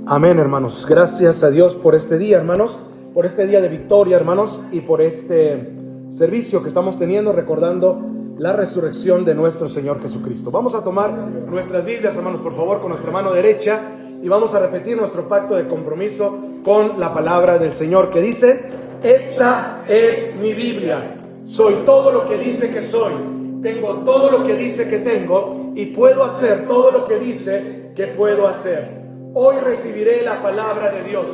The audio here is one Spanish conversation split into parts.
Amén, hermanos. Gracias a Dios por este día, hermanos, por este día de victoria, hermanos, y por este servicio que estamos teniendo recordando la resurrección de nuestro Señor Jesucristo. Vamos a tomar nuestras Biblias, hermanos, por favor, con nuestra mano derecha, y vamos a repetir nuestro pacto de compromiso con la palabra del Señor, que dice: esta es mi Biblia. Soy todo lo que dice que soy, tengo todo lo que dice que tengo, y puedo hacer todo lo que dice que puedo hacer. Hoy recibiré la palabra de Dios.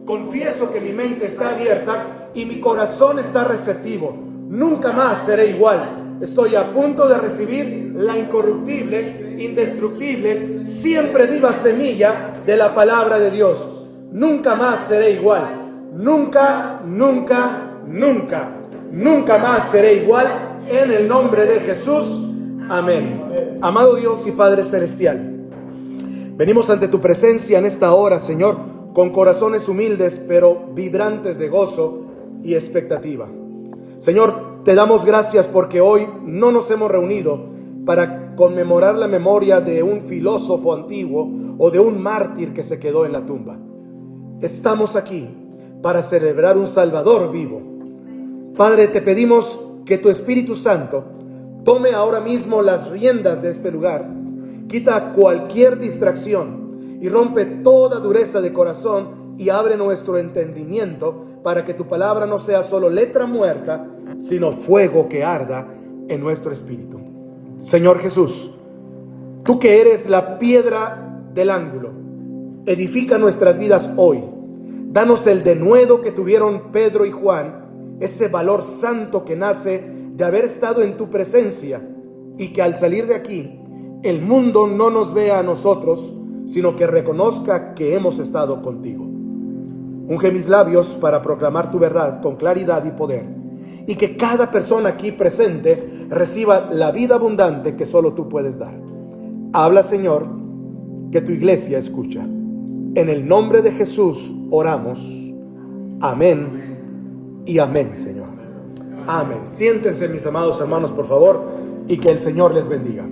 Confieso que mi mente está abierta y mi corazón está receptivo. Nunca más seré igual. Estoy a punto de recibir la incorruptible, indestructible, siempre viva semilla de la palabra de Dios. Nunca más seré igual. Nunca, nunca, nunca. Nunca más seré igual. En el nombre de Jesús. Amén. Amado Dios y Padre Celestial, venimos ante tu presencia en esta hora, Señor, con corazones humildes, pero vibrantes de gozo y expectativa. Señor, te damos gracias porque hoy no nos hemos reunido para conmemorar la memoria de un filósofo antiguo o de un mártir que se quedó en la tumba. Estamos aquí para celebrar un Salvador vivo. Padre, te pedimos que tu Espíritu Santo tome ahora mismo las riendas de este lugar. Quita cualquier distracción y rompe toda dureza de corazón y abre nuestro entendimiento para que tu palabra no sea solo letra muerta, sino fuego que arda en nuestro espíritu. Señor Jesús, tú que eres la piedra del ángulo, edifica nuestras vidas hoy. Danos el denuedo que tuvieron Pedro y Juan, ese valor santo que nace de haber estado en tu presencia, y que al salir de aquí el mundo no nos vea a nosotros, sino que reconozca que hemos estado contigo. Unge mis labios para proclamar tu verdad con claridad y poder, y que cada persona aquí presente reciba la vida abundante que solo tú puedes dar. Habla, Señor, que tu iglesia escucha. En el nombre de Jesús oramos. Amén y amén, Señor. Amén. Siéntense, mis amados hermanos, por favor, y que el Señor les bendiga.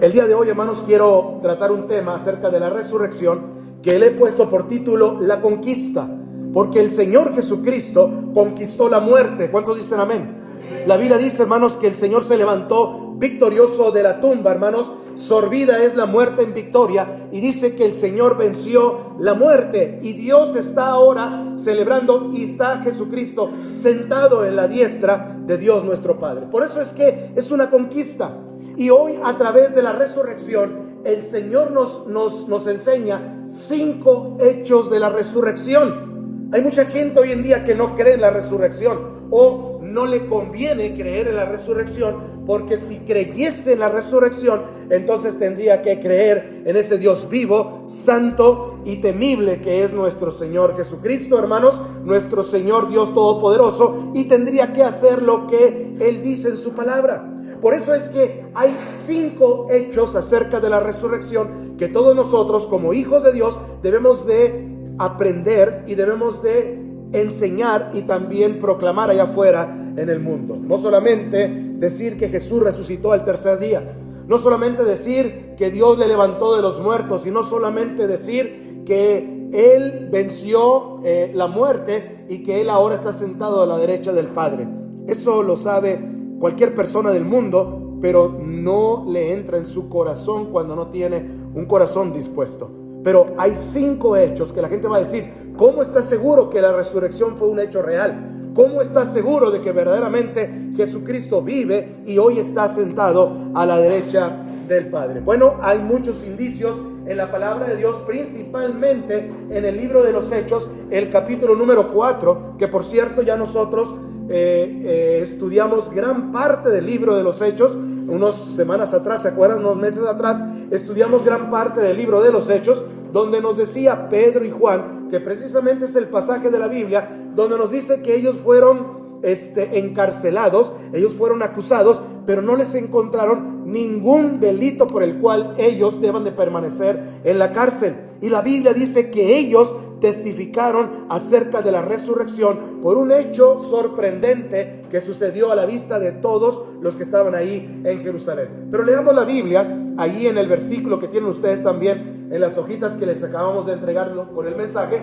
El día de hoy, hermanos, quiero tratar un tema acerca de la resurrección que le he puesto por título La Conquista, porque el Señor Jesucristo conquistó la muerte. ¿Cuántos dicen amén? La Biblia dice, hermanos, que el Señor se levantó victorioso de la tumba, hermanos. Sorbida es la muerte en victoria, y dice que el Señor venció la muerte, y Dios está ahora celebrando, y está Jesucristo sentado en la diestra de Dios nuestro Padre. Por eso es que es una conquista. Y hoy, a través de la resurrección, el Señor nos enseña 5 hechos de la resurrección. Hay mucha gente hoy en día que no cree en la resurrección, o no le conviene creer en la resurrección, porque si creyese en la resurrección, entonces tendría que creer en ese Dios vivo, santo y temible que es nuestro Señor Jesucristo, hermanos, nuestro Señor Dios Todopoderoso, y tendría que hacer lo que Él dice en su palabra. Por eso es que hay 5 hechos acerca de la resurrección que todos nosotros, como hijos de Dios, debemos de aprender y debemos de enseñar y también proclamar allá afuera en el mundo. No solamente decir que Jesús resucitó al tercer día, no solamente decir que Dios le levantó de los muertos, y no solamente decir que Él venció la muerte y que Él ahora está sentado a la derecha del Padre. Eso lo sabe cualquier persona del mundo, pero no le entra en su corazón cuando no tiene un corazón dispuesto. Pero hay 5 hechos que la gente va a decir: ¿cómo estás seguro que la resurrección fue un hecho real? ¿Cómo estás seguro de que verdaderamente Jesucristo vive y hoy está sentado a la derecha del Padre? Bueno, hay muchos indicios en la palabra de Dios, principalmente en el libro de los Hechos, el capítulo número 4, que por cierto ya nosotros estudiamos gran parte del libro de los Hechos. Unas semanas atrás, ¿se acuerdan? Unos meses atrás estudiamos gran parte del libro de los Hechos, donde nos decía Pedro y Juan, que precisamente es el pasaje de la Biblia donde nos dice que ellos fueron encarcelados, ellos fueron acusados, pero no les encontraron ningún delito por el cual ellos deban de permanecer en la cárcel. Y la Biblia dice que ellos testificaron acerca de la resurrección por un hecho sorprendente que sucedió a la vista de todos los que estaban ahí en Jerusalén. Pero leamos la Biblia, ahí en el versículo que tienen ustedes también en las hojitas que les acabamos de entregar con el mensaje.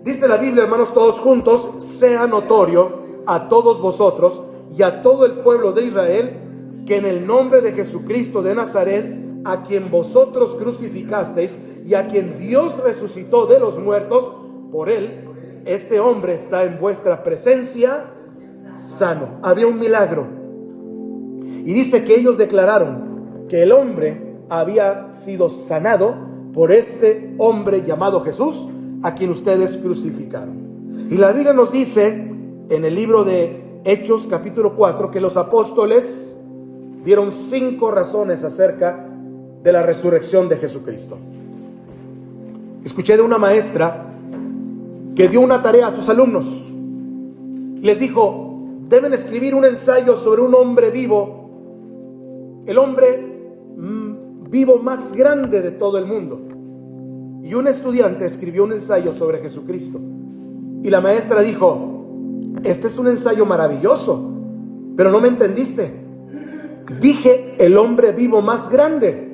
Dice la Biblia, hermanos, todos juntos: sea notorio a todos vosotros y a todo el pueblo de Israel que en el nombre de Jesucristo de Nazaret, a quien vosotros crucificasteis y a quien Dios resucitó de los muertos, por él, este hombre está en vuestra presencia sano. Había un milagro. Y dice que ellos declararon que el hombre había sido sanado por este hombre llamado Jesús, a quien ustedes crucificaron. Y la Biblia nos dice en el libro de Hechos capítulo 4 que los apóstoles dieron 5 razones acerca de la resurrección de Jesucristo. Escuché de una maestra que dio una tarea a sus alumnos. Les dijo: deben escribir un ensayo sobre un hombre vivo, el hombre vivo más grande de todo el mundo. Y un estudiante escribió un ensayo sobre Jesucristo. Y la maestra dijo: este es un ensayo maravilloso, pero no me entendiste. Dije el hombre vivo más grande.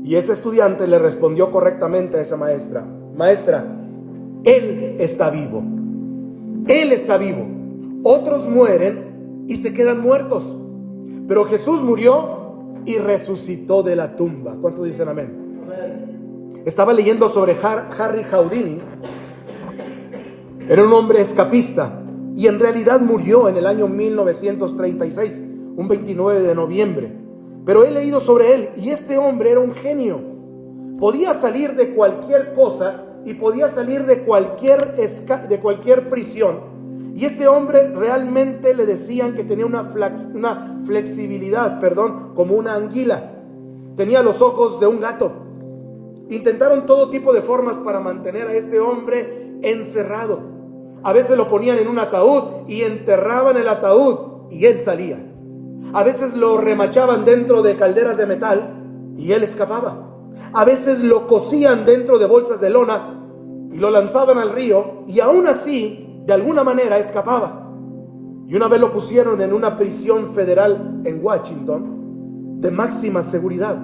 Y ese estudiante le respondió correctamente a esa maestra: maestra, él está vivo. Él está vivo. Otros mueren y se quedan muertos, pero Jesús murió y resucitó de la tumba. ¿Cuántos dicen amén? Estaba leyendo sobre Harry Houdini. Era un hombre escapista y en realidad murió en el año 1936, un 29 de noviembre. Pero he leído sobre él y este hombre era un genio. Podía salir de cualquier cosa y podía salir de cualquier prisión. Y este hombre realmente le decían que tenía una flexibilidad, como una anguila. Tenía los ojos de un gato. Intentaron todo tipo de formas para mantener a este hombre encerrado. A veces lo ponían en un ataúd y enterraban el ataúd y él salía. A veces lo remachaban dentro de calderas de metal y él escapaba. A veces lo cosían dentro de bolsas de lona y lo lanzaban al río y aún así, de alguna manera, escapaba. Y una vez lo pusieron en una prisión federal en Washington de máxima seguridad.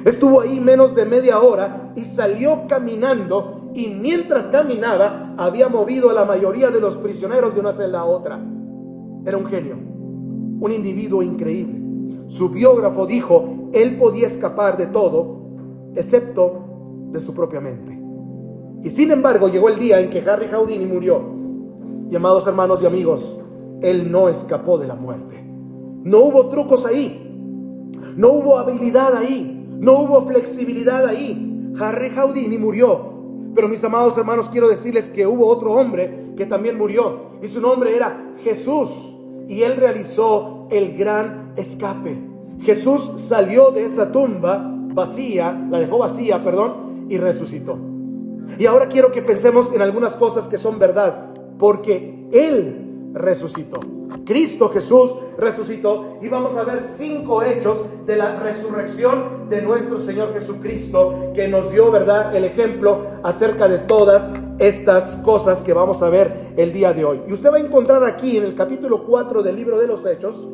Estuvo ahí menos de media hora y salió caminando, y mientras caminaba había movido a la mayoría de los prisioneros de una celda a otra. Era un genio, un individuo increíble. Su biógrafo dijo: él podía escapar de todo excepto de su propia mente. Y sin embargo llegó el día en que Harry Houdini murió. Y amados hermanos y amigos, él no escapó de la muerte. No hubo trucos ahí, no hubo habilidad ahí, no hubo flexibilidad ahí. Harry Houdini murió. Pero mis amados hermanos, quiero decirles que hubo otro hombre que también murió, y su nombre era Jesús, y él realizó el gran escape. Jesús salió de esa tumba vacía, la dejó vacía, y resucitó. Y ahora quiero que pensemos en algunas cosas que son verdad, porque él resucitó. Cristo Jesús resucitó, y vamos a ver 5 hechos de la resurrección de nuestro Señor Jesucristo, que nos dio, ¿verdad?, el ejemplo acerca de todas estas cosas que vamos a ver el día de hoy. Y usted va a encontrar aquí en el capítulo 4 del libro de los Hechos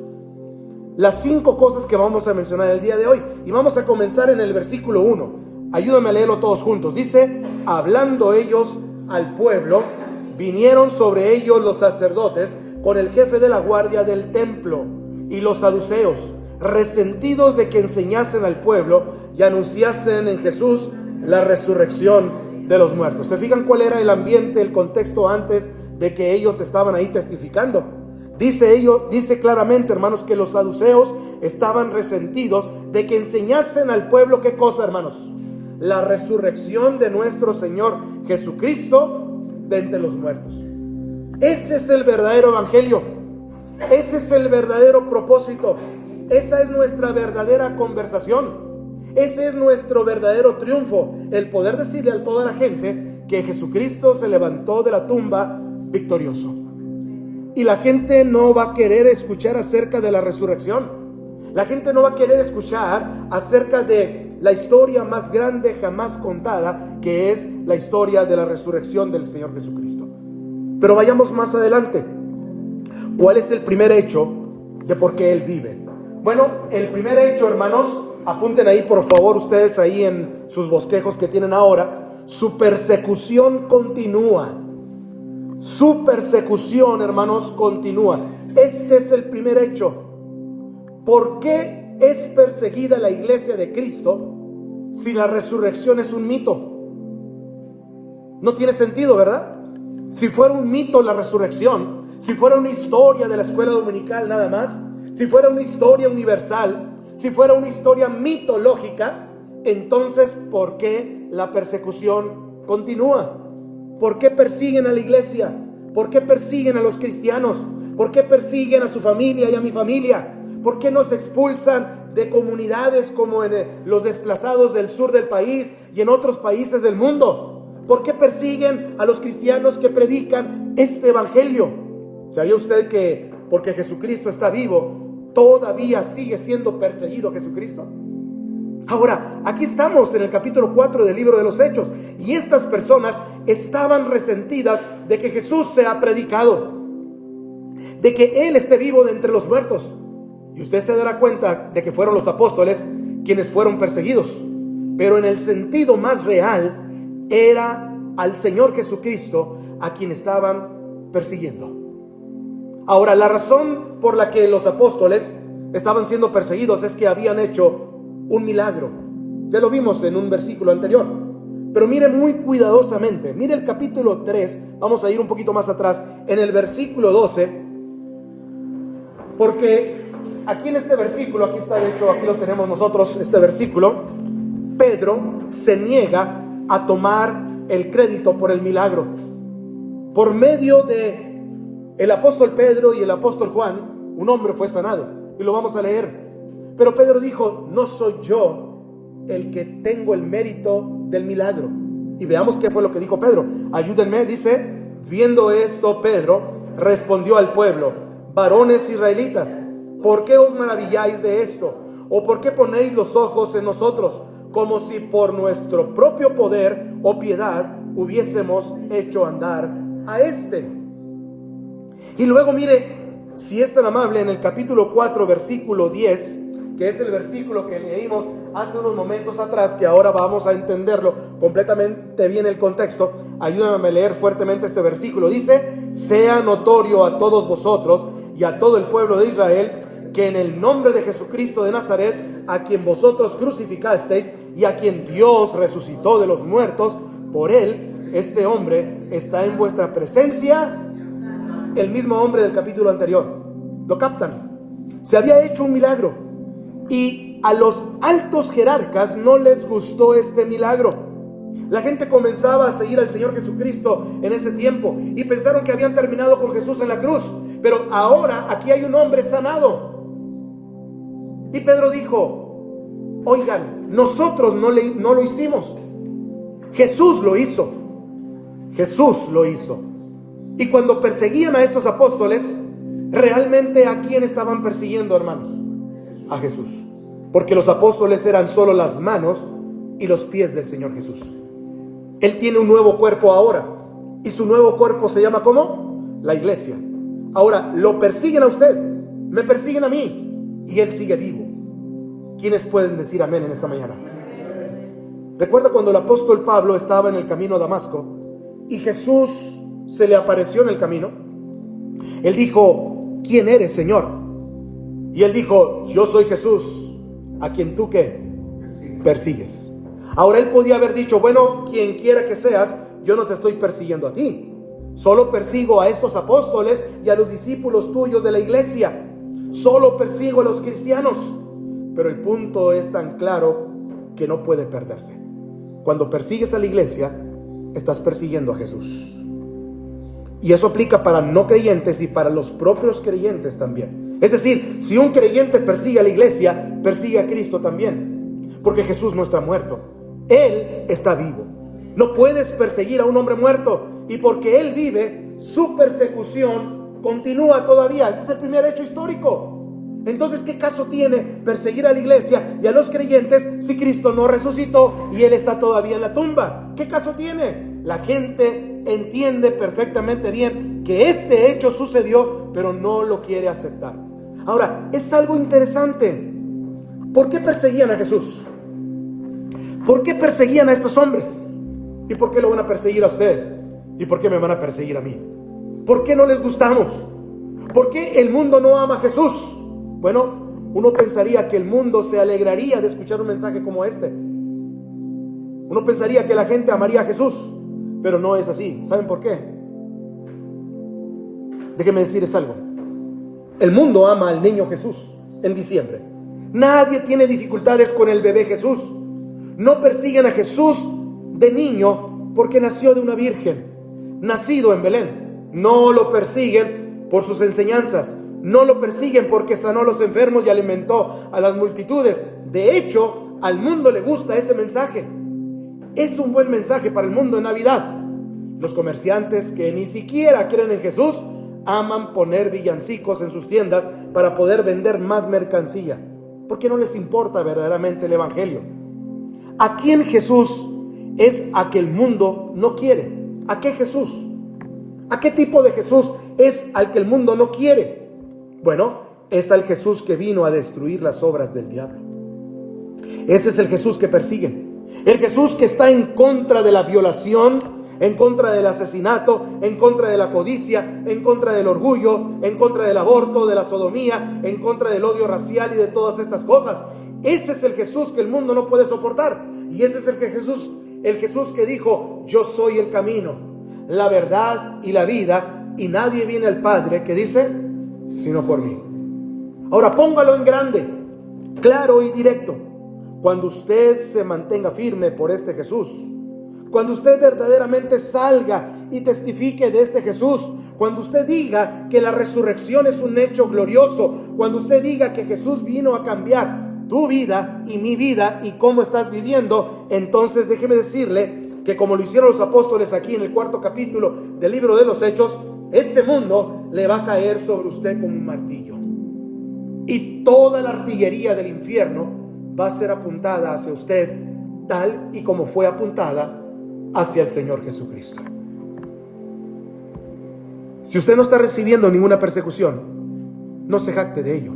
las 5 cosas que vamos a mencionar el día de hoy. Y vamos a comenzar en el versículo 1. Ayúdame a leerlo todos juntos. Dice: hablando ellos al pueblo, vinieron sobre ellos los sacerdotes con el jefe de la guardia del templo y los saduceos, resentidos de que enseñasen al pueblo y anunciasen en Jesús la resurrección de los muertos. ¿Se fijan cuál era el ambiente, el contexto antes de que ellos estaban ahí testificando? Dice claramente, hermanos, que los saduceos estaban resentidos de que enseñasen al pueblo, ¿qué cosa, hermanos? La resurrección de nuestro Señor Jesucristo de entre los muertos. Ese es el verdadero evangelio. Ese es el verdadero propósito. Esa es nuestra verdadera conversación. Ese es nuestro verdadero triunfo. El poder decirle a toda la gente que Jesucristo se levantó de la tumba victorioso. Y la gente no va a querer escuchar acerca de la resurrección. La gente no va a querer escuchar acerca de la historia más grande jamás contada, que es la historia de la resurrección del Señor Jesucristo. Pero vayamos más adelante. ¿Cuál es el primer hecho de por qué Él vive? Bueno, el primer hecho, hermanos, apunten ahí por favor ustedes ahí en sus bosquejos que tienen ahora. Su persecución continúa. Su persecución, hermanos, continúa. Este es el primer hecho. ¿Por qué es perseguida la iglesia de Cristo si la resurrección es un mito? No tiene sentido, ¿verdad? Si fuera un mito la resurrección, si fuera una historia de la escuela dominical nada más, si fuera una historia universal, si fuera una historia mitológica, entonces ¿por qué la persecución continúa? ¿Por qué persiguen a la iglesia? ¿Por qué persiguen a los cristianos? ¿Por qué persiguen a su familia y a mi familia? ¿Por qué nos expulsan de comunidades como en los desplazados del sur del país y en otros países del mundo? ¿Por qué persiguen a los cristianos que predican este evangelio? ¿Sabía usted que porque Jesucristo está vivo, todavía sigue siendo perseguido Jesucristo? Ahora, aquí estamos en el capítulo 4 del libro de los Hechos, y estas personas estaban resentidas de que Jesús sea predicado, de que Él esté vivo de entre los muertos. Y usted se dará cuenta de que fueron los apóstoles quienes fueron perseguidos, pero en el sentido más real era al Señor Jesucristo a quien estaban persiguiendo. Ahora, la razón por la que los apóstoles estaban siendo perseguidos es que habían hecho un milagro. Ya lo vimos en un versículo anterior. Pero mire muy cuidadosamente, mire el capítulo 3, vamos a ir un poquito más atrás, en el versículo 12, porque aquí en este versículo, aquí está, de hecho, aquí lo tenemos nosotros, este versículo, Pedro se niega a tomar el crédito por el milagro. Por medio de el apóstol Pedro y el apóstol Juan, un hombre fue sanado, y lo vamos a leer. Pero Pedro dijo: no soy yo el que tengo el mérito del milagro. Y veamos qué fue lo que dijo Pedro. Ayúdenme, dice: viendo esto, Pedro respondió al pueblo: varones israelitas, ¿por qué os maravilláis de esto? ¿O por qué ponéis los ojos en nosotros, como si por nuestro propio poder o piedad hubiésemos hecho andar a este? Y luego mire, si es tan amable, en el capítulo 4, versículo 10, que es el versículo que leímos hace unos momentos atrás, que ahora vamos a entenderlo completamente bien el contexto. Ayúdame a leer fuertemente este versículo. Dice: sea notorio a todos vosotros y a todo el pueblo de Israel que en el nombre de Jesucristo de Nazaret, a quien vosotros crucificasteis y a quien Dios resucitó de los muertos, por él, este hombre está en vuestra presencia, el mismo hombre del capítulo anterior. ¿Lo captan? Se había hecho un milagro. Y a los altos jerarcas no les gustó este milagro. La gente comenzaba a seguir al Señor Jesucristo en ese tiempo y pensaron que habían terminado con Jesús en la cruz. Pero ahora aquí hay un hombre sanado. Y Pedro dijo: oigan, nosotros no lo hicimos. Jesús lo hizo. Jesús lo hizo. Y cuando perseguían a estos apóstoles, realmente ¿a quién estaban persiguiendo, hermanos? A Jesús, porque los apóstoles eran solo las manos y los pies del Señor Jesús. Él tiene un nuevo cuerpo ahora, y su nuevo cuerpo se llama ¿cómo? La iglesia. Ahora, lo persiguen a usted, me persiguen a mí, y Él sigue vivo. ¿Quiénes pueden decir amén en esta mañana? Recuerda cuando el apóstol Pablo estaba en el camino a Damasco y Jesús se le apareció en el camino. Él dijo: ¿quién eres, Señor? Y él dijo: yo soy Jesús, a quien tú ¿qué? Persigues. Ahora él podía haber dicho: bueno, quien quiera que seas, yo no te estoy persiguiendo a ti, solo persigo a estos apóstoles y a los discípulos tuyos de la iglesia, solo persigo a los cristianos. Pero el punto es tan claro que no puede perderse. Cuando persigues a la iglesia, estás persiguiendo a Jesús. Y eso aplica para no creyentes y para los propios creyentes también. Es decir, si un creyente persigue a la iglesia, persigue a Cristo también, porque Jesús no está muerto, Él está vivo. No puedes perseguir a un hombre muerto, y porque Él vive, su persecución continúa todavía. Ese es el primer hecho histórico. Entonces, ¿qué caso tiene perseguir a la iglesia y a los creyentes si Cristo no resucitó y Él está todavía en la tumba? ¿Qué caso tiene? La gente entiende perfectamente bien que este hecho sucedió, pero no lo quiere aceptar. Ahora, es algo interesante. ¿Por qué perseguían a Jesús? ¿Por qué perseguían a estos hombres? ¿Y por qué lo van a perseguir a usted? ¿Y por qué me van a perseguir a mí? ¿Por qué no les gustamos? ¿Por qué el mundo no ama a Jesús? Bueno, uno pensaría que el mundo se alegraría de escuchar un mensaje como este. Uno pensaría que la gente amaría a Jesús, pero no es así. ¿Saben por qué? Déjenme decirles algo. El mundo ama al niño Jesús en diciembre. Nadie tiene dificultades con el bebé Jesús. No persiguen a Jesús de niño porque nació de una virgen, nacido en Belén. No lo persiguen por sus enseñanzas. No lo persiguen porque sanó a los enfermos y alimentó a las multitudes. De hecho, al mundo le gusta ese mensaje. Es un buen mensaje para el mundo en Navidad. Los comerciantes que ni siquiera creen en Jesús aman poner villancicos en sus tiendas para poder vender más mercancía, porque no les importa verdaderamente el evangelio. ¿A quién Jesús es a que el mundo no quiere? ¿A qué Jesús? ¿A qué tipo de Jesús es al que el mundo no quiere? Bueno, es al Jesús que vino a destruir las obras del diablo. Ese es el Jesús que persiguen. El Jesús que está en contra de la violación, en contra del asesinato, en contra de la codicia, en contra del orgullo, en contra del aborto, de la sodomía, en contra del odio racial y de todas estas cosas. Ese es el Jesús que el mundo no puede soportar. Y ese es el Jesús que dijo: yo soy el camino, la verdad y la vida, y nadie viene al Padre, ¿qué dice? Sino por mí. Ahora póngalo en grande, claro y directo. Cuando usted se mantenga firme por este Jesús, cuando usted verdaderamente salga y testifique de este Jesús, cuando usted diga que la resurrección es un hecho glorioso, cuando usted diga que Jesús vino a cambiar tu vida y mi vida y cómo estás viviendo, entonces déjeme decirle que como lo hicieron los apóstoles aquí en el 4º capítulo del libro de los Hechos, este mundo le va a caer sobre usted como un martillo. Y toda la artillería del infierno va a ser apuntada hacia usted, tal y como fue apuntada hacia el Señor Jesucristo. Si usted no está recibiendo ninguna persecución, no se jacte de ello.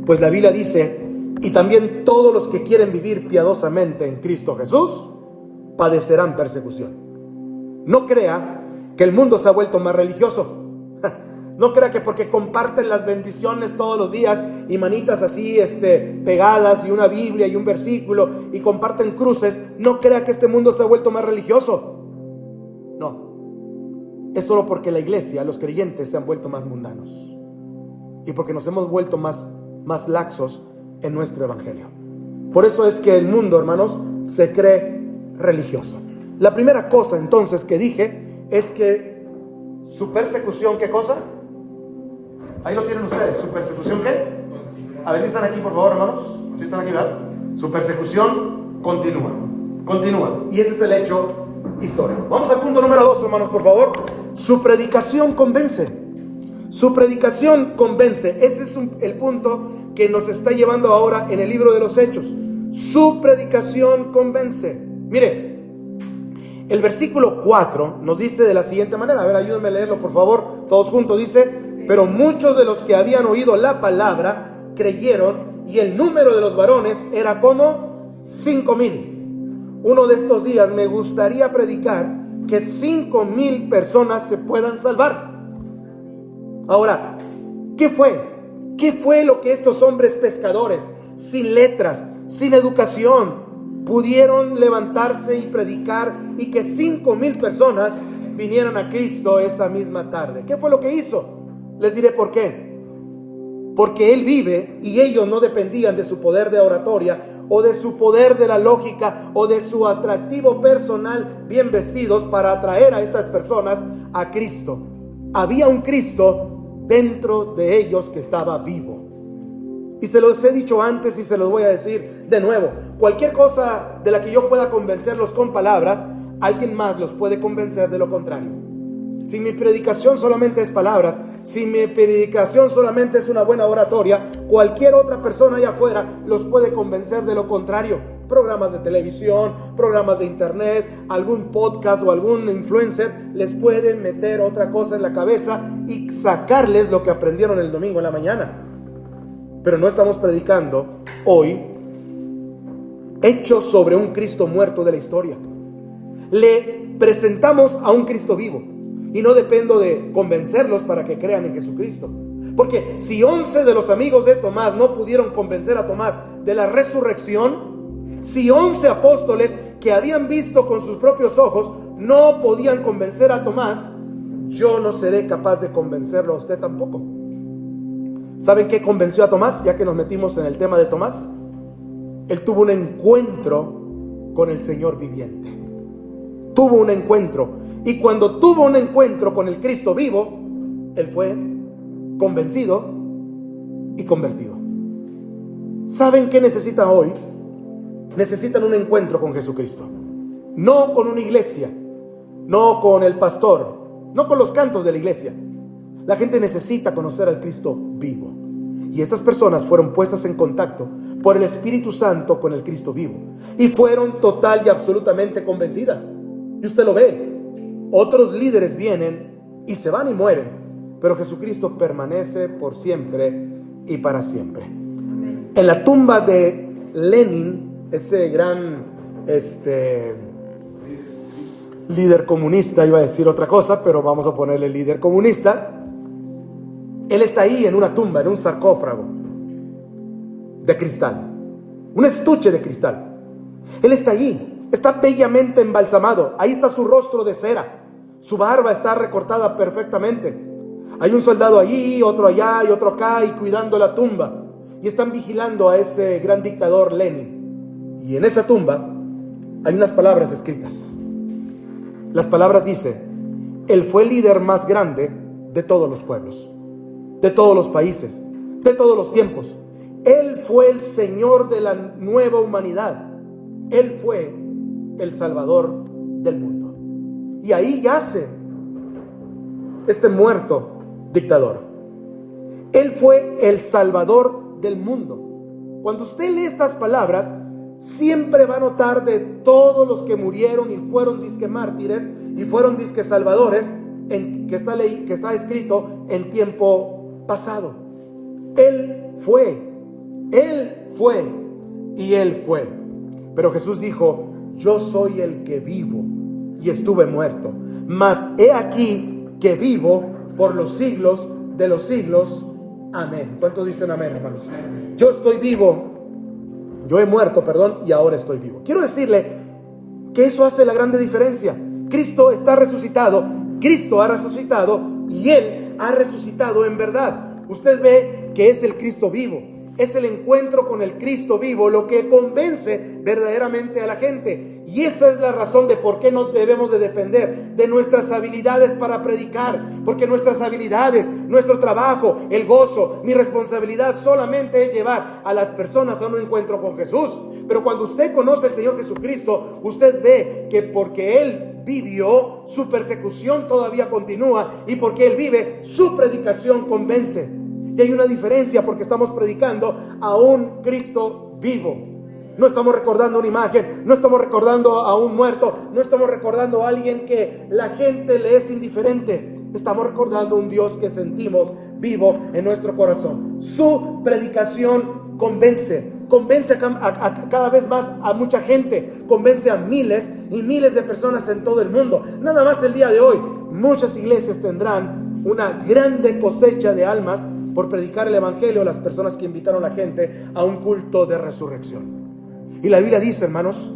Pues la Biblia dice: y también todos los que quieren vivir piadosamente en Cristo Jesús padecerán persecución. No crea que el mundo se ha vuelto más religioso. No crea que porque comparten las bendiciones todos los días y manitas así pegadas y una Biblia y un versículo y comparten cruces, no crea que este mundo se ha vuelto más religioso. No, es solo porque la iglesia, los creyentes, se han vuelto más mundanos y porque nos hemos vuelto más laxos en nuestro evangelio. Por eso es que el mundo, hermanos, se cree religioso. La primera cosa entonces que dije es que su persecución, ¿qué cosa? Ahí lo tienen ustedes. ¿Su persecución qué? A ver si están aquí, por favor, hermanos. ¿Sí están aquí, verdad? Su persecución continúa. Y ese es el hecho histórico. Vamos al punto número 2, hermanos, por favor. Su predicación convence. Su predicación convence. Ese es el punto que nos está llevando ahora en el libro de los Hechos. Su predicación convence. Mire, el versículo 4 nos dice de la siguiente manera. A ver, ayúdenme a leerlo, por favor, todos juntos. Dice: pero muchos de los que habían oído la palabra creyeron, y el número de los varones era como 5,000. Uno de estos días me gustaría predicar que 5,000 personas se puedan salvar. Ahora, ¿qué fue? ¿Qué fue lo que estos hombres pescadores, sin letras, sin educación, pudieron levantarse y predicar y que 5,000 personas vinieran a Cristo esa misma tarde? ¿Qué fue lo que hizo? Les diré por qué. Porque Él vive y ellos no dependían de su poder de oratoria o de su poder de la lógica o de su atractivo personal bien vestidos para atraer a estas personas a Cristo. Había un Cristo dentro de ellos que estaba vivo. Y se los he dicho antes y se los voy a decir de nuevo. Cualquier cosa de la que yo pueda convencerlos con palabras, alguien más los puede convencer de lo contrario. si mi predicación solamente es palabras, si mi predicación solamente es una buena oratoria, cualquier otra persona allá afuera los puede convencer de lo contrario. Programas de televisión, programas de internet, algún podcast o algún influencer les puede meter otra cosa en la cabeza y sacarles lo que aprendieron el domingo en la mañana. Pero no estamos predicando hoy hechos sobre un Cristo muerto de la historia. Le presentamos a un Cristo vivo y no dependo de convencerlos para que crean en Jesucristo. Porque si 11 de los amigos de Tomás no pudieron convencer a Tomás de la resurrección, si 11 apóstoles que habían visto con sus propios ojos no podían convencer a Tomás, yo no seré capaz de convencerlo a usted tampoco. ¿Saben qué convenció a Tomás? Ya que nos metimos en el tema de Tomás, él tuvo un encuentro con el Señor viviente. Tuvo un encuentro. Y cuando tuvo un encuentro con el Cristo vivo, él fue convencido y convertido. ¿Saben qué necesitan hoy? Necesitan un encuentro con Jesucristo. No con una iglesia, no con el pastor, no con los cantos de la iglesia. La gente necesita conocer al Cristo vivo. Y estas personas fueron puestas en contacto por el Espíritu Santo con el Cristo vivo. Y fueron total y absolutamente convencidas. Y usted lo ve. Otros líderes vienen y se van y mueren. Pero Jesucristo permanece por siempre y para siempre. En la tumba de Lenin, ese gran líder comunista, iba a decir otra cosa, pero vamos a ponerle líder comunista. Él está ahí en una tumba, en un sarcófago de cristal, un estuche de cristal. Él está allí, está bellamente embalsamado. Ahí está su rostro de cera, su barba está recortada perfectamente. Hay un soldado allí, otro allá y otro acá, y cuidando la tumba, y están vigilando a ese gran dictador Lenin. Y en esa tumba hay unas palabras escritas. Las palabras dicen: él fue el líder más grande de todos los pueblos, de todos los países, de todos los tiempos. Él fue el Señor de la nueva humanidad. Él fue el Salvador del mundo. Y ahí yace este muerto dictador. Él fue el Salvador del mundo. Cuando usted lee estas palabras, siempre va a notar de todos los que murieron y fueron disque mártires y fueron disque salvadores, que está escrito en tiempo pasado. Él fue y Él fue. Pero Jesús dijo: yo soy el que vivo y estuve muerto, mas he aquí que vivo por los siglos de los siglos. Amén. ¿Cuántos dicen amén, hermanos? Amén. Yo estoy vivo, yo he muerto, y ahora estoy vivo. Quiero decirle que eso hace la grande diferencia. Cristo está resucitado, Cristo ha resucitado y Él ha resucitado en verdad. Usted ve que es el Cristo vivo. Es el encuentro con el Cristo vivo lo que convence verdaderamente a la gente. Y esa es la razón de por qué no debemos de depender de nuestras habilidades para predicar. Porque nuestras habilidades, nuestro trabajo, el gozo, mi responsabilidad solamente es llevar a las personas a un encuentro con Jesús. Pero cuando usted conoce al Señor Jesucristo, usted ve que porque Él vivió, su persecución todavía continúa. Y porque Él vive, su predicación convence. Y hay una diferencia porque estamos predicando a un Cristo vivo. No estamos recordando una imagen, no estamos recordando a un muerto, no estamos recordando a alguien que la gente le es indiferente. Estamos recordando a un Dios que sentimos vivo en nuestro corazón. Su predicación convence a cada vez más a mucha gente, convence a miles y miles de personas en todo el mundo. Nada más el día de hoy, muchas iglesias tendrán una grande cosecha de almas por predicar el evangelio a las personas que invitaron a la gente a un culto de resurrección. Y la Biblia dice, hermanos,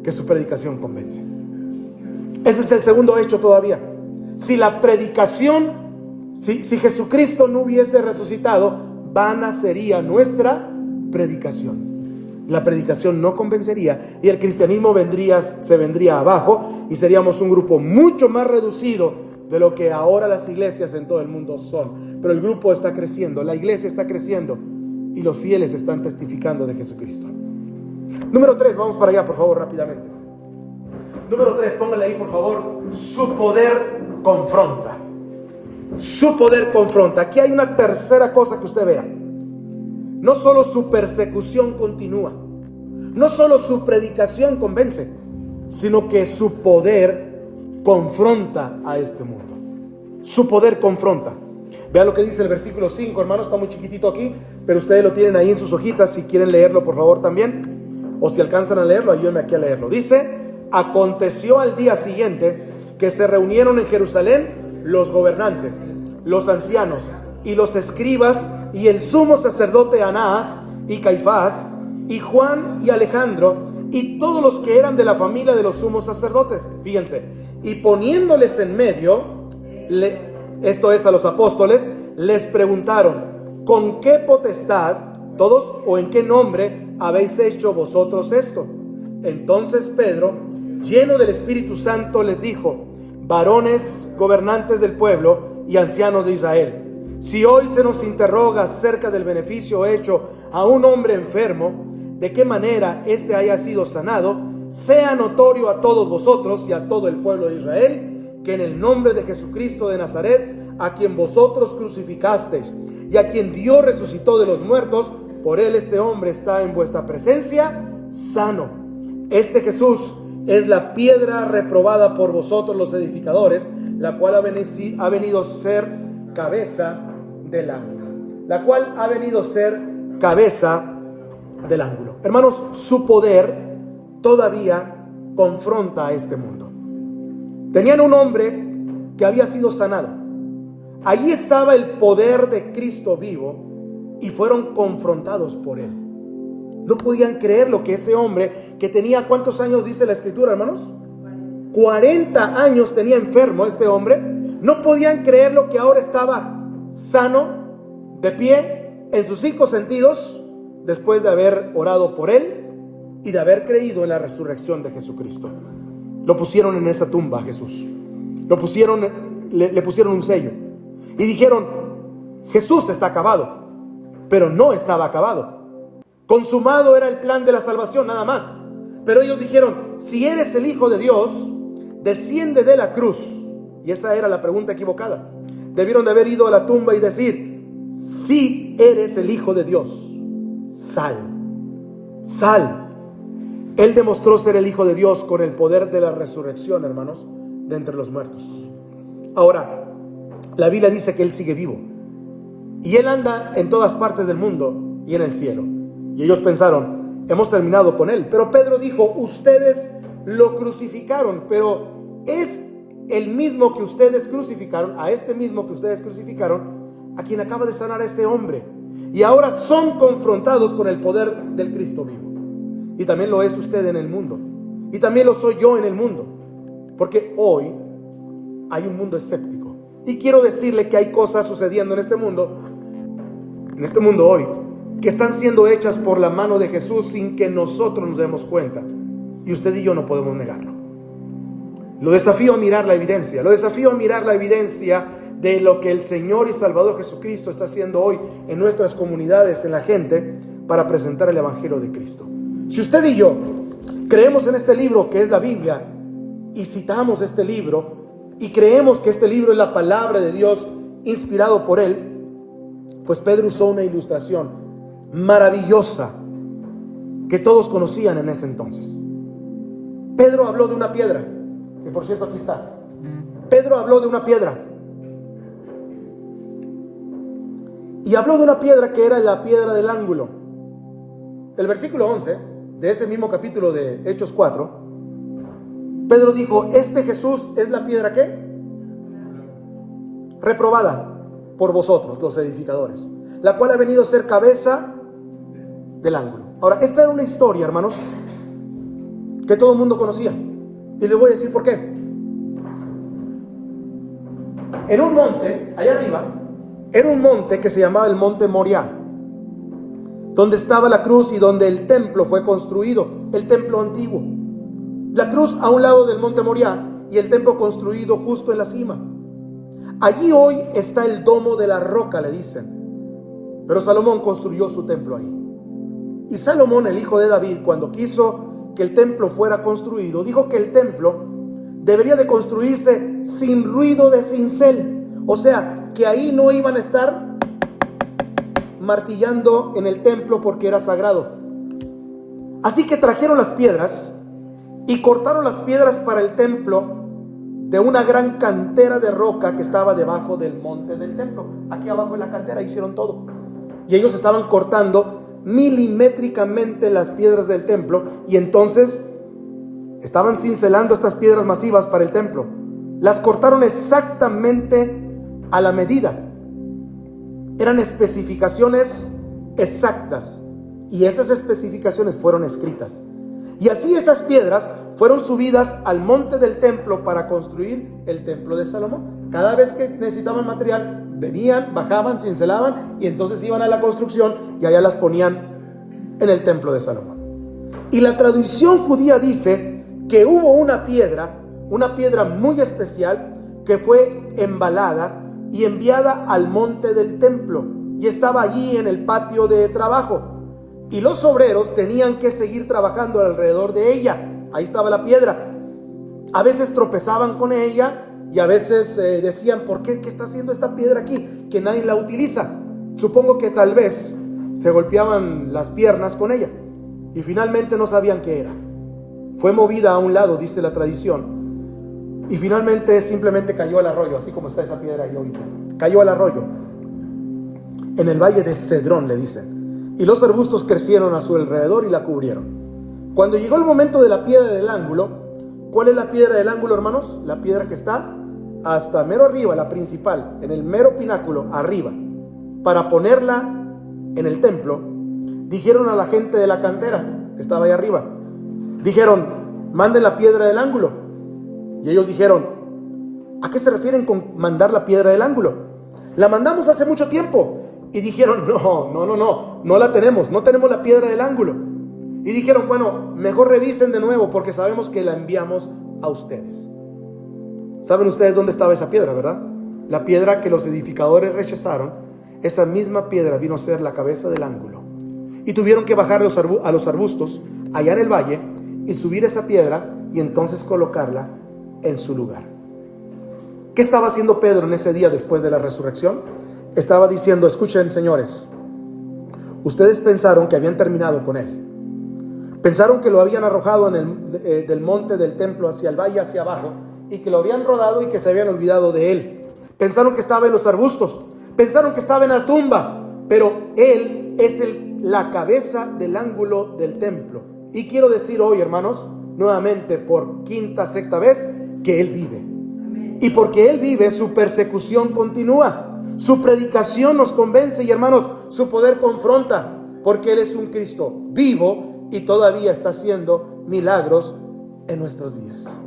que su predicación convence. Ese es el segundo hecho todavía. Si la predicación, si Jesucristo no hubiese resucitado, vana sería nuestra predicación. La predicación no convencería y el cristianismo se vendría abajo y seríamos un grupo mucho más reducido de lo que ahora las iglesias en todo el mundo son. Pero el grupo está creciendo, la iglesia está creciendo y los fieles están testificando de Jesucristo. Número 3, vamos para allá por favor rápidamente. Número 3, póngale ahí por favor. Su poder confronta. Su poder confronta. Aquí hay una tercera cosa que usted vea. No solo su persecución continúa, no solo su predicación convence, sino que su poder confronta a este mundo. Su poder confronta. Vea lo que dice el versículo 5, hermanos, está muy chiquitito aquí, pero ustedes lo tienen ahí en sus hojitas, si quieren leerlo por favor también, o si alcanzan a leerlo, ayúdenme aquí a leerlo. Dice: aconteció al día siguiente que se reunieron en Jerusalén los gobernantes, los ancianos y los escribas y el sumo sacerdote Anás y Caifás y Juan y Alejandro y todos los que eran de la familia de los sumos sacerdotes. Fíjense, y poniéndoles en medio, esto es a los apóstoles, les preguntaron: ¿con qué potestad todos o en qué nombre habéis hecho vosotros esto? Entonces Pedro, lleno del Espíritu Santo, les dijo: varones gobernantes del pueblo y ancianos de Israel, si hoy se nos interroga acerca del beneficio hecho a un hombre enfermo, de qué manera éste haya sido sanado, sea notorio a todos vosotros y a todo el pueblo de Israel, que en el nombre de Jesucristo de Nazaret, a quien vosotros crucificasteis y a quien Dios resucitó de los muertos, por él este hombre está en vuestra presencia sano. Este Jesús es la piedra reprobada por vosotros los edificadores, la cual ha venido a ser cabeza del ángulo. La cual ha venido a ser cabeza del ángulo. Hermanos, su poder todavía confronta a este mundo. Tenían un hombre que había sido sanado. Allí estaba el poder de Cristo vivo y fueron confrontados por él. No podían creer lo que ese hombre, que tenía, ¿cuántos años dice la escritura, hermanos? 40 años tenía enfermo este hombre. No podían creer lo que ahora estaba sano, de pie, en sus 5 sentidos, después de haber orado por él y de haber creído en la resurrección de Jesucristo. Lo pusieron en esa tumba a Jesús. Lo pusieron, le pusieron un sello y dijeron: Jesús está acabado. Pero no estaba acabado. Consumado era el plan de la salvación, nada más. Pero ellos dijeron: si eres el Hijo de Dios, desciende de la cruz. Y esa era la pregunta equivocada. Debieron de haber ido a la tumba y decir: si eres el Hijo de Dios, sal. Sal. Él demostró ser el Hijo de Dios con el poder de la resurrección, hermanos, de entre los muertos. Ahora, la Biblia dice que Él sigue vivo. Y Él anda en todas partes del mundo y en el cielo. Y ellos pensaron: hemos terminado con Él. Pero Pedro dijo: ustedes lo crucificaron, pero es el mismo que ustedes crucificaron, a este mismo que ustedes crucificaron, a quien acaba de sanar a este hombre. Y ahora son confrontados con el poder del Cristo vivo. Y también lo es usted en el mundo. Y también lo soy yo en el mundo. Porque hoy hay un mundo escéptico. Y quiero decirle que hay cosas sucediendo en este mundo hoy, que están siendo hechas por la mano de Jesús sin que nosotros nos demos cuenta. Y usted y yo no podemos negarlo. Lo desafío a mirar la evidencia. Lo desafío a mirar la evidencia de lo que el Señor y Salvador Jesucristo está haciendo hoy en nuestras comunidades, en la gente, para presentar el Evangelio de Cristo. Si usted y yo creemos en este libro que es la Biblia, y citamos este libro, y creemos que este libro es la palabra de Dios inspirado por Él, pues Pedro usó una ilustración maravillosa que todos conocían en ese entonces. Pedro habló de una piedra, que por cierto aquí está. Pedro habló de una piedra. Y habló de una piedra que era la piedra del ángulo. El versículo 11 de ese mismo capítulo de Hechos 4, Pedro dijo: este Jesús es la piedra ¿qué? Reprobada por vosotros, los edificadores, la cual ha venido a ser cabeza del ángulo. Ahora, esta era una historia, hermanos, que todo el mundo conocía. Y les voy a decir por qué. En un monte, allá arriba, era un monte que se llamaba el Monte Moriah, donde estaba la cruz y donde el templo fue construido, el templo antiguo. La cruz a un lado del Monte Moriah y el templo construido justo en la cima. Allí hoy está el domo de la roca, le dicen. Pero Salomón construyó su templo ahí. Y Salomón, el hijo de David, cuando quiso que el templo fuera construido, dijo que el templo debería de construirse sin ruido de cincel. O sea, que ahí no iban a estar martillando en el templo porque era sagrado. Así que trajeron las piedras y cortaron las piedras para el templo de una gran cantera de roca que estaba debajo del monte del templo. Aquí abajo en la cantera hicieron todo. Y ellos estaban cortando milimétricamente las piedras del templo, y entonces estaban cincelando estas piedras masivas para el templo. Las cortaron exactamente a la medida. Eran especificaciones exactas, y esas especificaciones fueron escritas. Y así esas piedras fueron subidas al monte del templo para construir el templo de Salomón. Cada vez que necesitaban material, venían, bajaban, cincelaban, y entonces iban a la construcción y allá las ponían en el templo de Salomón. Y la tradición judía dice que hubo una piedra muy especial que fue embalada y enviada al monte del templo, y estaba allí en el patio de trabajo. Y los obreros tenían que seguir trabajando alrededor de ella. Ahí estaba la piedra. A veces tropezaban con ella y a veces decían: ¿por qué? ¿Qué está haciendo esta piedra aquí? Que nadie la utiliza. Supongo que tal vez se golpeaban las piernas con ella y finalmente no sabían qué era. Fue movida a un lado, dice la tradición, y finalmente simplemente cayó al arroyo, así como está esa piedra ahí ahorita. Cayó al arroyo, en el valle de Cedrón, le dicen. Y los arbustos crecieron a su alrededor y la cubrieron. Cuando llegó el momento de la piedra del ángulo, ¿cuál es la piedra del ángulo, hermanos? La piedra que está hasta mero arriba, la principal, en el mero pináculo, arriba. Para ponerla en el templo, dijeron a la gente de la cantera que estaba ahí arriba, dijeron: manden la piedra del ángulo. Y ellos dijeron: ¿a qué se refieren con mandar la piedra del ángulo? La mandamos hace mucho tiempo. Y dijeron: no la tenemos, no tenemos la piedra del ángulo. Y dijeron: bueno, mejor revisen de nuevo porque sabemos que la enviamos a ustedes. ¿Saben ustedes dónde estaba esa piedra, verdad? La piedra que los edificadores rechazaron, esa misma piedra vino a ser la cabeza del ángulo. Y tuvieron que bajar a los arbustos allá en el valle y subir esa piedra y entonces colocarla en su lugar. ¿Qué estaba haciendo Pedro en ese día después de la resurrección? Estaba diciendo: escuchen, señores, ustedes pensaron que habían terminado con él. Pensaron que lo habían arrojado del monte del templo hacia el valle, hacia abajo, y que lo habían rodado y que se habían olvidado de él. Pensaron que estaba en los arbustos, pensaron que estaba en la tumba, pero él es la cabeza del ángulo del templo. Y quiero decir hoy, hermanos, nuevamente por quinta, sexta vez, que él vive. Y porque él vive, su persecución continúa. Su predicación nos convence y, hermanos, su poder confronta, porque él es un Cristo vivo y todavía está haciendo milagros en nuestros días.